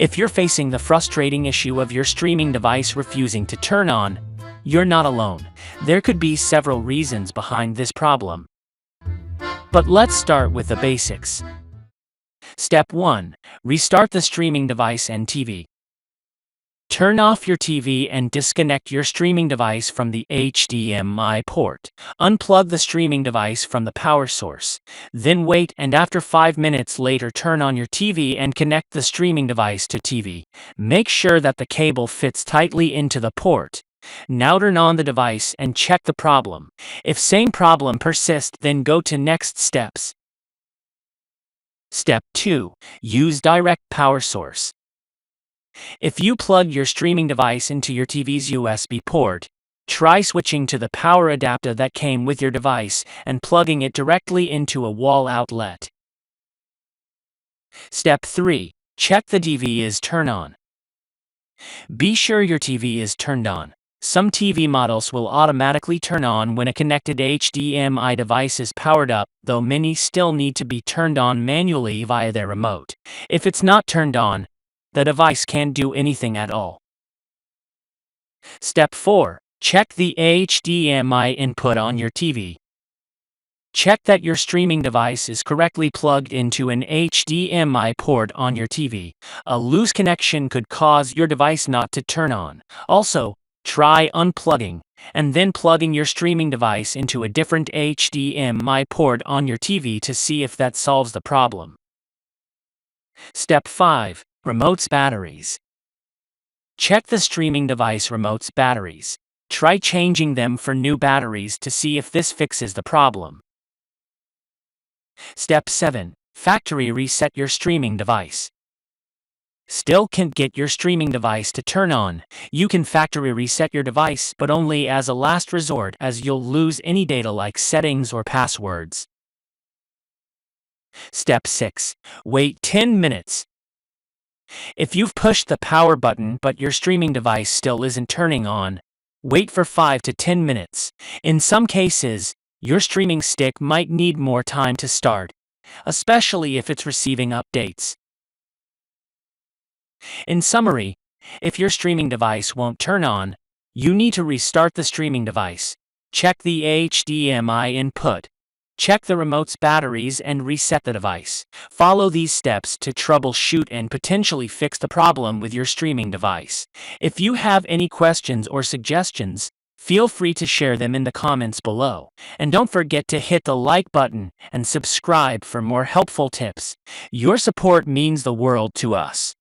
If you're facing the frustrating issue of your streaming device refusing to turn on, you're not alone. There could be several reasons behind this problem. But let's start with the basics. Step 1. Restart the streaming device and TV. Turn off your TV and disconnect your streaming device from the HDMI port. Unplug the streaming device from the power source. Then wait, and after 5 minutes later turn on your TV and connect the streaming device to TV. Make sure that the cable fits tightly into the port. Now turn on the device and check the problem. If same problem persists, then go to next steps. Step 2. Use direct power source. If you plug your streaming device into your TV's USB port, try switching to the power adapter that came with your device and plugging it directly into a wall outlet. Step 3. Check the TV is turned on. Be sure your TV is turned on. Some TV models will automatically turn on when a connected HDMI device is powered up, though many still need to be turned on manually via their remote. If it's not turned on, the device can't do anything at all. Step 4. Check the HDMI input on your TV. Check that your streaming device is correctly plugged into an HDMI port on your TV. A loose connection could cause your device not to turn on. Also, try unplugging and then plugging your streaming device into a different HDMI port on your TV to see if that solves the problem. Step 5. Remote's batteries. Check the streaming device remote's batteries. Try changing them for new batteries to see if this fixes the problem. Step 7. Factory reset your streaming device. Still can't get your streaming device to turn on? You can factory reset your device, but only as a last resort, as you'll lose any data like settings or passwords. Step 6. Wait 10 minutes. If you've pushed the power button but your streaming device still isn't turning on, wait for 5 to 10 minutes. In some cases, your streaming stick might need more time to start, especially if it's receiving updates. In summary, if your streaming device won't turn on, you need to restart the streaming device, check the HDMI input, check the remote's batteries and reset the device. Follow these steps to troubleshoot and potentially fix the problem with your streaming device. If you have any questions or suggestions, feel free to share them in the comments below. And don't forget to hit the like button and subscribe for more helpful tips. Your support means the world to us.